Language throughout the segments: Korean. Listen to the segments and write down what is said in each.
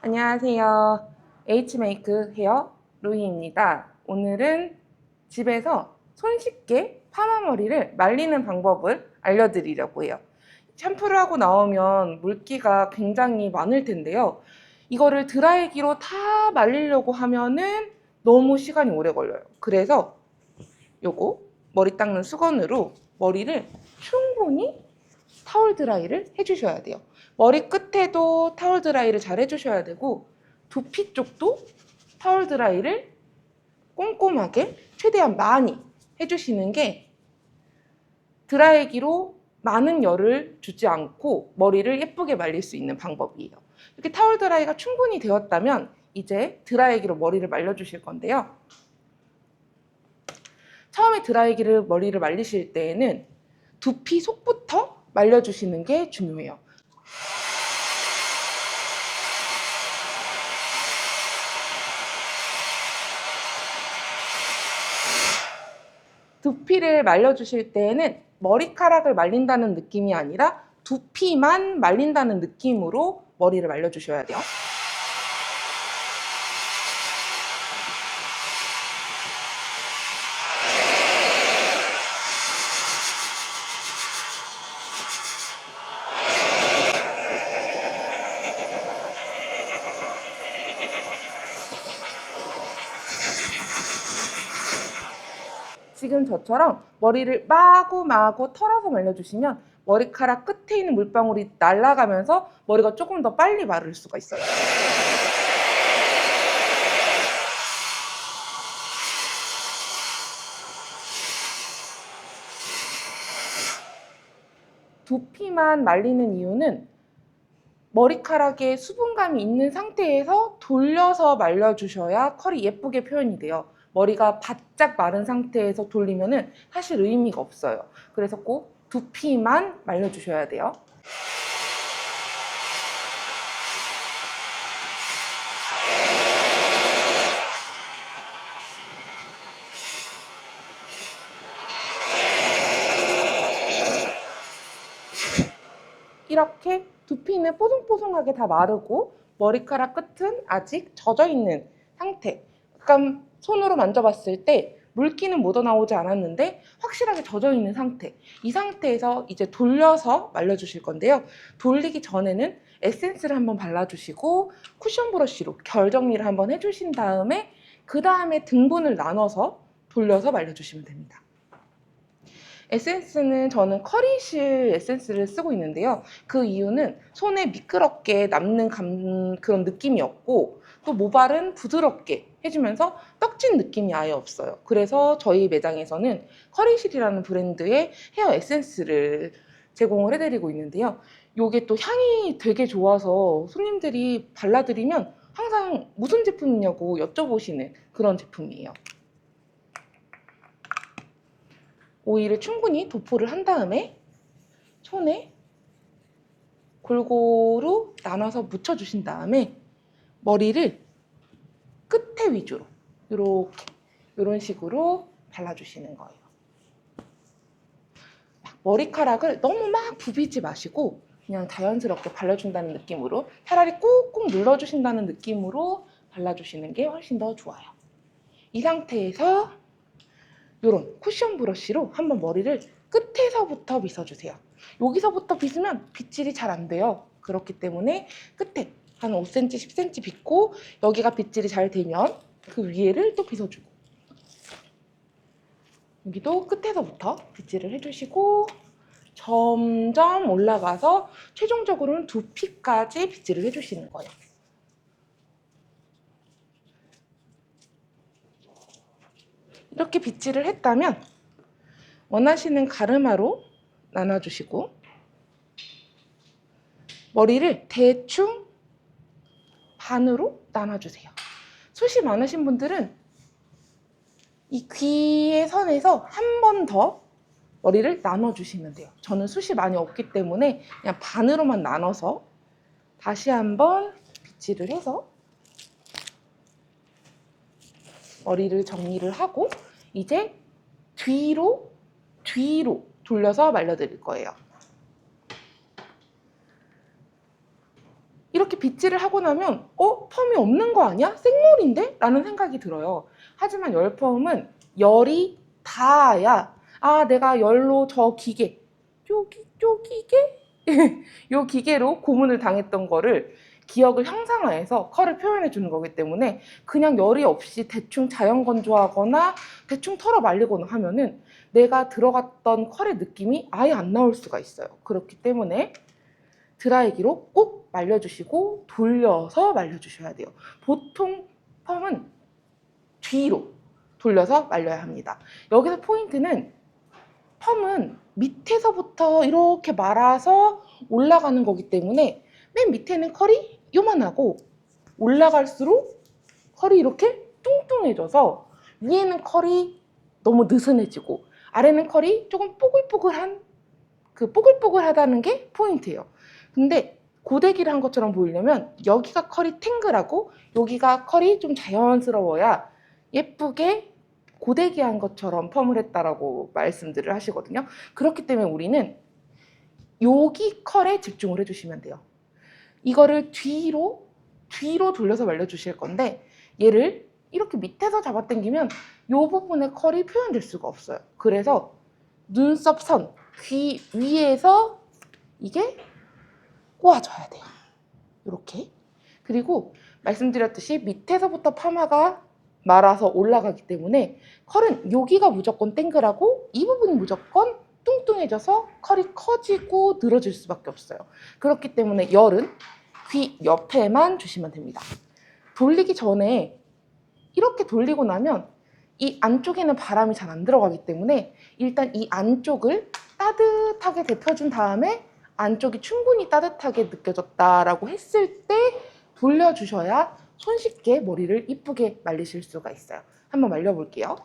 안녕하세요. H메이크 헤어 로이입니다. 오늘은 집에서 손쉽게 파마머리를 말리는 방법을 알려드리려고 해요. 샴푸를 하고 나오면 물기가 굉장히 많을 텐데요. 이거를 드라이기로 다 말리려고 하면은 너무 시간이 오래 걸려요. 그래서 요거 머리 닦는 수건으로 머리를 충분히 타월 드라이를 해주셔야 돼요. 머리 끝에도 타월 드라이를 잘 해주셔야 되고 두피 쪽도 타월 드라이를 꼼꼼하게 최대한 많이 해주시는 게 드라이기로 많은 열을 주지 않고 머리를 예쁘게 말릴 수 있는 방법이에요. 이렇게 타월 드라이가 충분히 되었다면 이제 드라이기로 머리를 말려주실 건데요. 처음에 드라이기를 머리를 말리실 때에는 두피 속부터 말려주시는 게 중요해요. 두피를 말려주실 때에는 머리카락을 말린다는 느낌이 아니라 두피만 말린다는 느낌으로 머리를 말려주셔야 돼요. 지금 저처럼 머리를 마구마구 털어서 말려주시면 머리카락 끝에 있는 물방울이 날아가면서 머리가 조금 더 빨리 마를 수가 있어요. 두피만 말리는 이유는 머리카락에 수분감이 있는 상태에서 돌려서 말려주셔야 컬이 예쁘게 표현이 돼요. 머리가 바짝 마른 상태에서 돌리면 사실 의미가 없어요. 그래서 꼭 두피만 말려주셔야 돼요. 이렇게 두피는 뽀송뽀송하게 다 마르고 머리카락 끝은 아직 젖어있는 상태. 약간 손으로 만져봤을 때 물기는 묻어나오지 않았는데 확실하게 젖어있는 상태. 이 상태에서 이제 돌려서 말려주실 건데요. 돌리기 전에는 에센스를 한번 발라주시고 쿠션 브러쉬로 결 정리를 한번 해주신 다음에 그 다음에 등분을 나눠서 돌려서 말려주시면 됩니다. 에센스는 저는 커리실 에센스를 쓰고 있는데요. 그 이유는 손에 미끄럽게 남는 그런 느낌이 없고 또 모발은 부드럽게 해주면서 떡진 느낌이 아예 없어요. 그래서 저희 매장에서는 커리실이라는 브랜드의 헤어 에센스를 제공을 해드리고 있는데요. 이게 또 향이 되게 좋아서 손님들이 발라드리면 항상 무슨 제품이냐고 여쭤보시는 그런 제품이에요. 오일을 충분히 도포를 한 다음에 손에 골고루 나눠서 묻혀주신 다음에 머리를 끝에 위주로 이렇게 이런 식으로 발라주시는 거예요. 머리카락을 너무 막 부비지 마시고 그냥 자연스럽게 발라준다는 느낌으로 차라리 꾹꾹 눌러주신다는 느낌으로 발라주시는 게 훨씬 더 좋아요. 이 상태에서 이런 쿠션 브러쉬로 한번 머리를 끝에서부터 빗어주세요. 여기서부터 빗으면 빗질이 잘 안 돼요. 그렇기 때문에 끝에 한 5cm, 10cm 빗고 여기가 빗질이 잘 되면 그 위에를 또 빗어주고 여기도 끝에서부터 빗질을 해주시고 점점 올라가서 최종적으로는 두피까지 빗질을 해주시는 거예요. 이렇게 빗질을 했다면 원하시는 가르마로 나눠주시고 머리를 대충 반으로 나눠주세요. 숱이 많으신 분들은 이 귀의 선에서 한 번 더 머리를 나눠주시면 돼요. 저는 숱이 많이 없기 때문에 그냥 반으로만 나눠서 다시 한번 빗질을 해서 머리를 정리를 하고 이제 뒤로 돌려서 말려드릴 거예요. 이렇게 이렇게 빗질을 하고 나면 펌이 없는 거 아니야? 생머리인데? 라는 생각이 들어요. 하지만 열펌은 열이 닿아야 내가 열로 저 기계 쪼기게 요 기계로 고문을 당했던 거를 기억을 형상화해서 컬을 표현해 주는 거기 때문에 그냥 열이 없이 대충 자연 건조하거나 대충 털어 말리거나 하면은 내가 들어갔던 컬의 느낌이 아예 안 나올 수가 있어요. 그렇기 때문에 드라이기로 꼭 말려주시고 돌려서 말려주셔야 돼요. 보통 펌은 뒤로 돌려서 말려야 합니다. 여기서 포인트는 펌은 밑에서부터 이렇게 말아서 올라가는 거기 때문에 맨 밑에는 컬이 요만하고 올라갈수록 컬이 이렇게 뚱뚱해져서 위에는 컬이 너무 느슨해지고 아래는 컬이 조금 뽀글뽀글한 그 뽀글뽀글하다는 게 포인트예요. 근데 고데기를 한 것처럼 보이려면 여기가 컬이 탱글하고 여기가 컬이 좀 자연스러워야 예쁘게 고데기 한 것처럼 펌을 했다라고 말씀들을 하시거든요. 그렇기 때문에 우리는 여기 컬에 집중을 해주시면 돼요. 이거를 뒤로 돌려서 말려주실 건데 얘를 이렇게 밑에서 잡아당기면 이 부분의 컬이 표현될 수가 없어요. 그래서 눈썹 선, 귀 위에서 이게 꼬아줘야 돼요. 이렇게. 그리고 말씀드렸듯이 밑에서부터 파마가 말아서 올라가기 때문에 컬은 여기가 무조건 땡글하고 이 부분이 무조건 뚱뚱해져서 컬이 커지고 늘어질 수밖에 없어요. 그렇기 때문에 열은 귀 옆에만 주시면 됩니다. 돌리기 전에 이렇게 돌리고 나면 이 안쪽에는 바람이 잘 안 들어가기 때문에 일단 이 안쪽을 따뜻하게 데펴준 다음에 안쪽이 충분히 따뜻하게 느껴졌다라고 했을 때 돌려주셔야 손쉽게 머리를 이쁘게 말리실 수가 있어요. 한번 말려볼게요.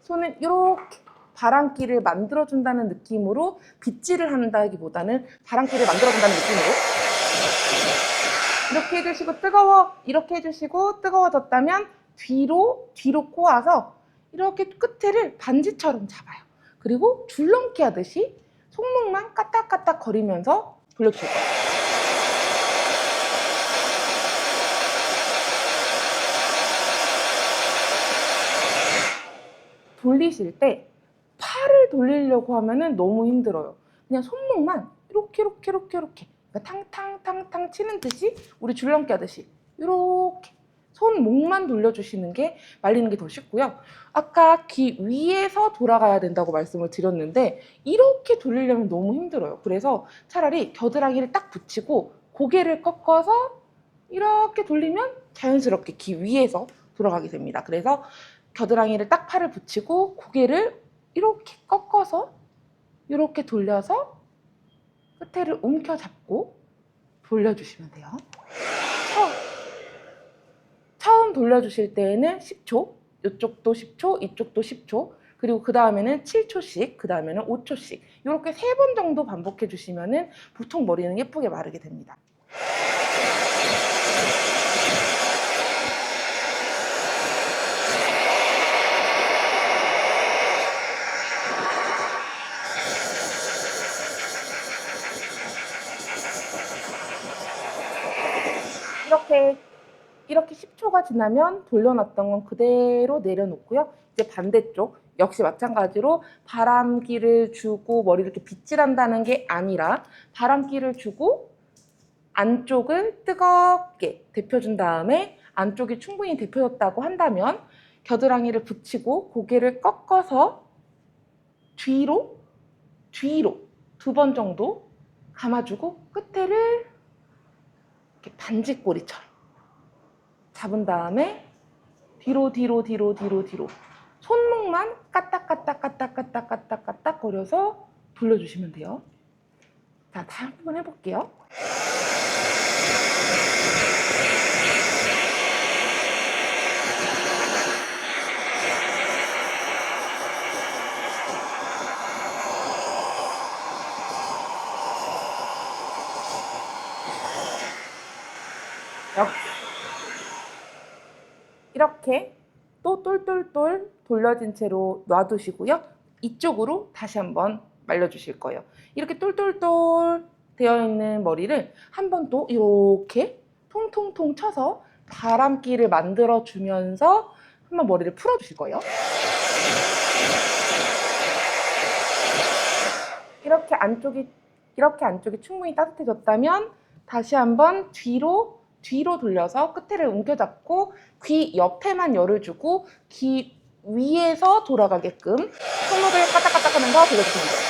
손은 이렇게 바람기를 만들어준다는 느낌으로 빗질을 한다기보다는 바람기를 만들어준다는 느낌으로 이렇게 해주시고 이렇게 해주시고 뜨거워졌다면 뒤로 꼬아서 이렇게 끝을 반지처럼 잡아요. 그리고 줄넘기 하듯이 손목만 까딱까딱 거리면서 돌려주실 거예요. 돌리실 때 팔을 돌리려고 하면은 너무 힘들어요. 그냥 손목만 이렇게 그러니까 탕탕탕탕 치는 듯이 우리 줄넘기 하듯이 이렇게 손목만 돌려주시는 게 말리는 게 더 쉽고요. 아까 귀 위에서 돌아가야 된다고 말씀을 드렸는데 이렇게 돌리려면 너무 힘들어요. 그래서 차라리 겨드랑이를 딱 붙이고 고개를 꺾어서 이렇게 돌리면 자연스럽게 귀 위에서 돌아가게 됩니다. 그래서 겨드랑이를 딱 팔을 붙이고 고개를 이렇게 꺾어서 이렇게 돌려서 끝에를 움켜잡고 돌려주시면 돼요. 처음 돌려주실 때에는 10초, 이쪽도 10초, 이쪽도 10초, 그리고 그 다음에는 7초씩, 그 다음에는 5초씩 이렇게 3번 정도 반복해 주시면 보통 머리는 예쁘게 마르게 됩니다. 이렇게 10초가 지나면 돌려놨던 건 그대로 내려놓고요. 이제 반대쪽 역시 마찬가지로 바람기를 주고 머리를 이렇게 빗질한다는 게 아니라 바람기를 주고 안쪽을 뜨겁게 데펴준 다음에 안쪽이 충분히 데펴졌다고 한다면 겨드랑이를 붙이고 고개를 꺾어서 뒤로 2번 정도 감아주고 끝에를 이렇게 반지꼬리처럼 잡은 다음에 뒤로 손목만 까딱까딱 거려서 돌려주시면 돼요. 자, 다음 한번 해볼게요. 이렇게 또 똘똘똘 돌려진 채로 놔두시고요. 이쪽으로 다시 한번 말려주실 거예요. 이렇게 똘똘똘 되어 있는 머리를 한 번 또 이렇게 통통통 쳐서 바람기를 만들어 주면서 한번 머리를 풀어주실 거예요. 이렇게 안쪽이 충분히 따뜻해졌다면 다시 한번 뒤로 돌려서 끝에를 움켜잡고 귀 옆에만 열을 주고 귀 위에서 돌아가게끔 손목을 까딱까딱 하면서 돌려주시면 돼요.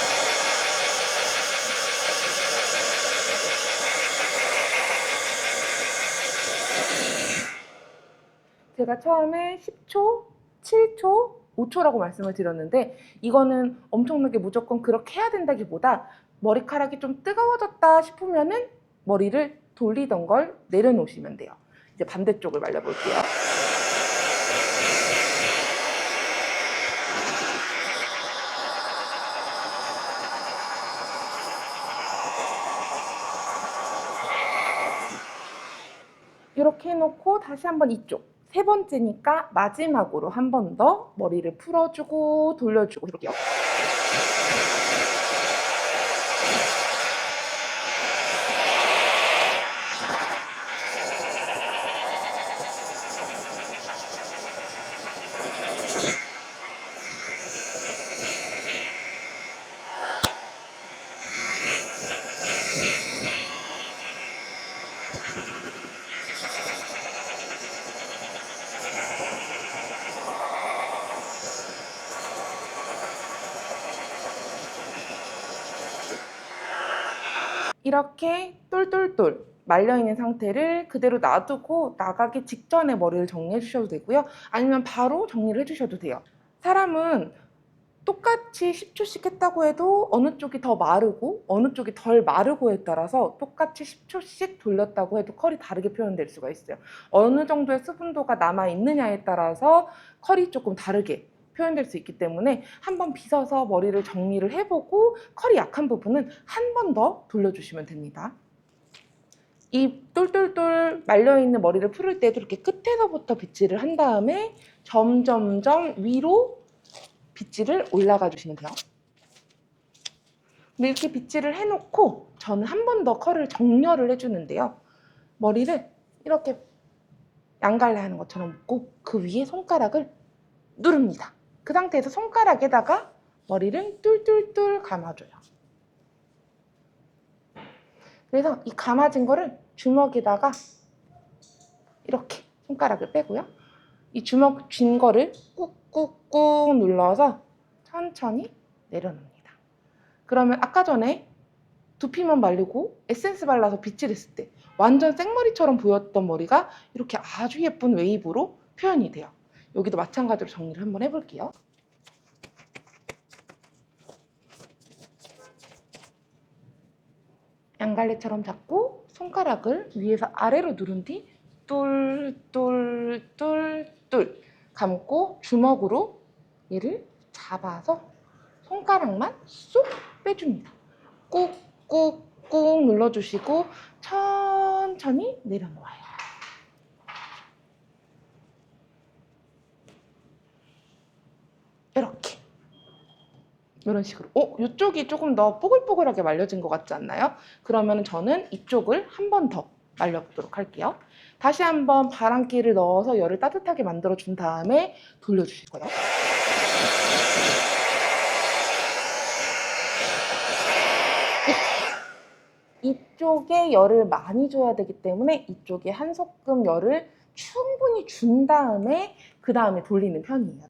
제가 처음에 10초, 7초, 5초라고 말씀을 드렸는데 이거는 엄청나게 무조건 그렇게 해야 된다기보다 머리카락이 좀 뜨거워졌다 싶으면은 머리를 돌리던 걸 내려놓으시면 돼요. 이제 반대쪽을 말려볼게요. 이렇게 해놓고 다시 한번 이쪽. 세 번째니까 마지막으로 한 번 더 머리를 풀어주고 돌려주고 이렇게요. 이렇게 똘똘똘 말려있는 상태를 그대로 놔두고 나가기 직전에 머리를 정리해 주셔도 되고요. 아니면 바로 정리를 해주셔도 돼요. 사람은 똑같이 10초씩 했다고 해도 어느 쪽이 더 마르고 어느 쪽이 덜 마르고에 따라서 똑같이 10초씩 돌렸다고 해도 컬이 다르게 표현될 수가 있어요. 어느 정도의 수분도가 남아있느냐에 따라서 컬이 조금 다르게 표현될 수 있기 때문에 한번 빗어서 머리를 정리를 해보고 컬이 약한 부분은 한 번 더 돌려주시면 됩니다. 이 똘똘똘 말려있는 머리를 풀을 때도 이렇게 끝에서부터 빗질을 한 다음에 점점점 위로 빗질을 올라가 주시면 돼요. 근데 이렇게 빗질을 해놓고 저는 한 번 더 컬을 정렬을 해주는데요. 머리를 이렇게 양갈래 하는 것처럼 묶고 그 위에 손가락을 누릅니다. 그 상태에서 손가락에다가 머리를 뚫뚫뚫 감아줘요. 그래서 이 감아진 거를 주먹에다가 이렇게 손가락을 빼고요. 이 주먹 쥔 거를 꾹꾹꾹 눌러서 천천히 내려놓습니다. 그러면 아까 전에 두피만 말리고 에센스 발라서 빗질했을 때 완전 생머리처럼 보였던 머리가 이렇게 아주 예쁜 웨이브로 표현이 돼요. 여기도 마찬가지로 정리를 한번 해볼게요. 양갈래처럼 잡고 손가락을 위에서 아래로 누른 뒤 뚫뚫뚫뚫 감고 주먹으로 얘를 잡아서 손가락만 쏙 빼줍니다. 꾹꾹꾹 눌러주시고 천천히 내려놓아요. 이렇게 이런 식으로 이쪽이 조금 더 뽀글뽀글하게 말려진 것 같지 않나요? 그러면 저는 이쪽을 한 번 더 말려보도록 할게요. 다시 한번 바람기를 넣어서 열을 따뜻하게 만들어준 다음에 돌려주실 거예요. 이쪽에 열을 많이 줘야 되기 때문에 이쪽에 한 소끔 열을 충분히 준 다음에 그 다음에 돌리는 편이에요.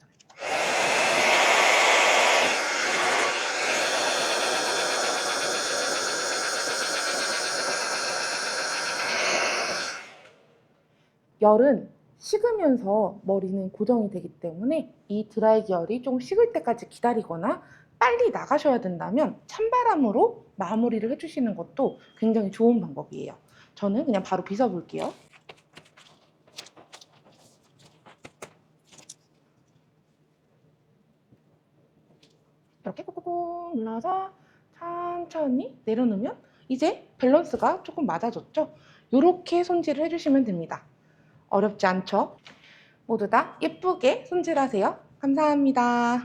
열은 식으면서 머리는 고정이 되기 때문에 이 드라이기 열이 좀 식을 때까지 기다리거나 빨리 나가셔야 된다면 찬바람으로 마무리를 해주시는 것도 굉장히 좋은 방법이에요. 저는 그냥 바로 빗어볼게요. 이렇게 꾹꾹꾹 눌러서 천천히 내려놓으면 이제 밸런스가 조금 맞아졌죠? 이렇게 손질을 해주시면 됩니다. 어렵지 않죠? 모두 다 예쁘게 손질하세요. 감사합니다.